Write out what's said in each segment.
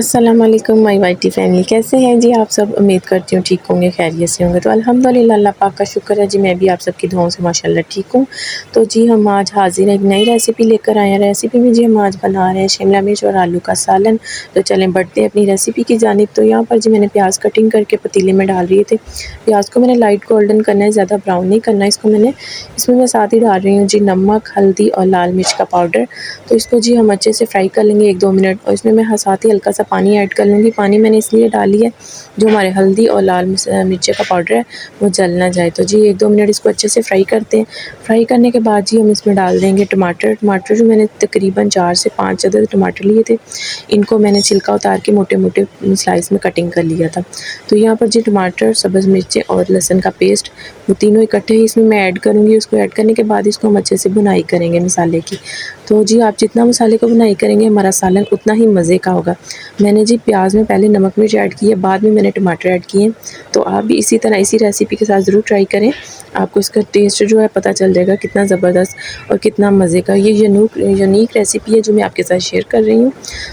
अस्सलाम वालेकुम my whitey family, कैसे हैं जी आप सब। उम्मीद करती हूँ ठीक होंगे, खैरियत से होंगे। तो अल्हम्दुलिल्लाह अल्लाह पाक का शुक्र है जी, मैं भी आप सबकी दुआओं से माशाल्लाह ठीक हूँ। तो जी हम आज हाज़िर हैं एक नई रेसिपी लेकर आए हैं। रेसिपी में जी हम आज बना रहे हैं शिमला मिर्च और आलू का सालन। तो चलें बढ़ते हैं अपनी रेसिपी की जानिब। तो यहाँ पर जी मैंने प्याज कटिंग करके पतीले में डाल दिए थे। प्याज को मैंने लाइट गोल्डन करना है, ज़्यादा ब्राउन नहीं करना है इसको। इसमें मैं साथ ही डाल रही हूँ जी नमक, हल्दी और लाल मिर्च का पाउडर। तो इसको जी हम अच्छे से फ्राई कर लेंगे 1-2 मिनट। और इसमें मैं साथ ही हल्का सा पानी ऐड कर लूँगी। पानी मैंने इसलिए डाली है जो हमारे हल्दी और लाल मिर्ची का पाउडर है वो जल ना जाए। तो जी 1-2 मिनट इसको अच्छे से फ्राई करते हैं। फ्राई करने के बाद जी हम इसमें डाल देंगे टमाटर। टमाटर जो मैंने तकरीबन 4 से 5 अदद टमाटर लिए थे, इनको मैंने छिलका उतार के मोटे-मोटे स्लाइस में कटिंग कर लिया था। तो यहाँ पर जी टमाटर, सब्ज़ मिर्चें और लहसुन का पेस्ट, वो तीनों इकट्ठे ही इसमें मैं ऐड करूँगी। उसको ऐड करने के बाद इसको हम अच्छे से भुनाई करेंगे मसाले की। तो जी आप जितना मसाले को भुनाई करेंगे हमारा सालन उतना ही मज़े का होगा। मैंने जी प्याज में पहले नमक मिर्च ऐड की है, बाद में मैंने टमाटर ऐड किए हैं। तो आप भी इसी तरह इसी रेसिपी के साथ ज़रूर ट्राई करें। आपको इसका टेस्ट जो है पता चल जाएगा कितना ज़बरदस्त और कितना मज़े का। ये यूनिक रेसिपी है जो मैं आपके साथ शेयर कर रही हूँ।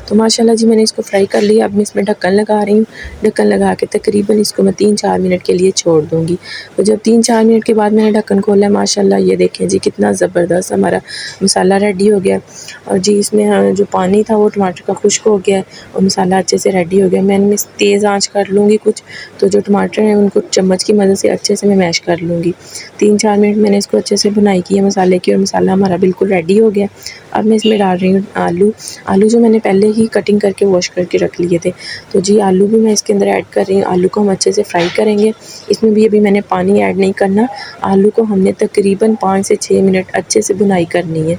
तो माशाल्लाह जी मैंने इसको फ्राई कर लिया। अब मैं इसमें ढक्कन लगा रही हूँ। ढक्कन लगा के तकरीबन इसको मैं 3-4 मिनट के लिए छोड़ दूँगी। तो जब 3-4 मिनट के बाद मैंने ढक्कन खोला है, माशाल्लाह ये देखें जी कितना ज़बरदस्त हमारा मसाला रेडी हो गया। और जी इसमें जो पानी था वो टमाटर का खुश्क हो गया है और मसाला अच्छे से रेडी हो गया। मैं इनमें तेज़ आंच कर लूँगी कुछ। तो जो टमाटर हैं उनको चम्मच की मदद से अच्छे से मैं मैश कर लूँगी। 3-4 मिनट मैंने इसको अच्छे से भुनाई की है मसाले की और मसाला हमारा बिल्कुल रेडी हो गया। अब मैं इसमें डाल रही हूँ आलू। आलू जो मैंने पहले ही कटिंग करके वॉश करके रख लिए थे। तो जी आलू भी मैं इसके अंदर ऐड कर रही हूँ। आलू को हम अच्छे से फ्राई करेंगे। इसमें भी अभी मैंने पानी ऐड नहीं करना। आलू को हमने तकरीबन 5 से 6 मिनट अच्छे से भुनाई करनी है।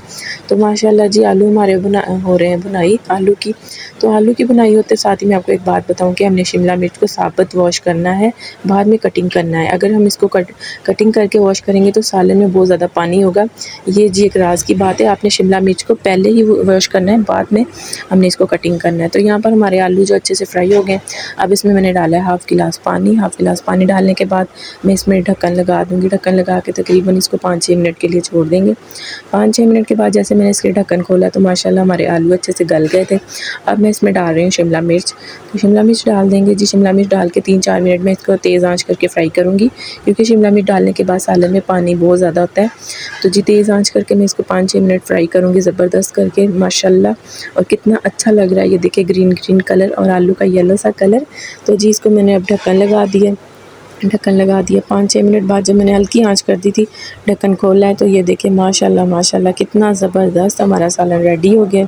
तो माशाल्लाह जी आलू हमारे हो रहे हैं भुनाई आलू की। तो आलू की भुनाई होते साथ ही मैं आपको एक बात बताऊँ कि हमने शिमला मिर्च को साबुत वॉश करना है, बाद में कटिंग करना है। अगर हम इसको कटिंग करके वॉश करेंगे तो सालन में बहुत ज़्यादा पानी होगा। ये जी एक राज़ की बात है, आपने शिमला मिर्च को पहले ही वॉश करना है, बाद में हमने इसको कटिंग करना है। तो यहाँ पर हमारे आलू जो अच्छे से फ्राई हो गए। अब इसमें मैंने डाला है हाफ़ गिलास पानी। हाफ़ गिलास पानी डालने के बाद मैं इसमें ढक्कन लगा दूँगी। ढक्कन लगा के तकरीबन इसको 5-6 मिनट के लिए छोड़ देंगे। 5-6 मिनट के बाद जैसे मैंने इसके ढक्कन खोला तो माशाल्लाह हमारे आलू अच्छे से गल गए थे। अब मैं इसमें डाल रही हूँ शिमला मिर्च। तो शिमला मिर्च डाल देंगे जी। शिमला मिर्च डाल के 3-4 मिनट में इसको तेज़ आंच करके फ्राई करूँगी, क्योंकि शिमला मिर्च डालने के बाद सालन में पानी बहुत ज़्यादा होता है। तो जी तेज़ आंच करके मैं इसको 5-6 मिनट फ्राई करूँगी ज़बरदस्त करके माशाल्लाह। और कितना अच्छा लग रहा है ये देखिए, ग्रीन ग्रीन कलर और आलू का येलो सा कलर। तो जी इसको मैंने अब ढक्कन लगा दिया। 5-6 मिनट बाद जब मैंने हल्की आंच कर दी थी, ढक्कन खोला है तो ये देखिए माशाल्लाह माशाल्लाह कितना ज़बरदस्त हमारा सालन रेडी हो गया।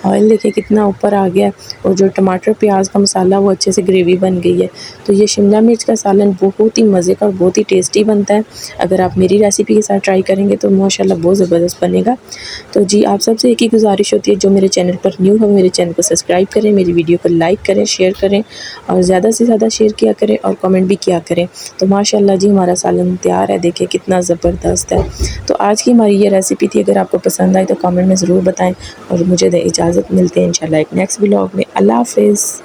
ऑयल देखिए कितना ऊपर आ गया और जो टमाटर प्याज का मसाला वो अच्छे से ग्रेवी बन गई है। तो ये शिमला मिर्च का सालन बहुत ही मज़े का और बहुत ही टेस्टी बनता है। अगर आप मेरी रेसिपी के साथ ट्राई करेंगे तो माशाल्लाह बहुत ज़बरदस्त बनेगा। तो जी आप सबसे एक ही गुजारिश होती है, जो मेरे चैनल पर न्यू हो मेरे चैनल को सब्सक्राइब करें, मेरी वीडियो को लाइक करें, शेयर करें और ज़्यादा से ज़्यादा शेयर किया करें और कमेंट भी किया करें। तो माशाल्लाह जी हमारा सालन तैयार है, देखिए कितना ज़बरदस्त है। तो आज की हमारी ये रेसिपी थी। अगर आपको पसंद आई तो कमेंट में ज़रूर बताएं और मुझे दें इजाज़त। मिलते हैं इंशाल्लाह एक नेक्स्ट व्लॉग में। अल्लाह हाफ़िज़।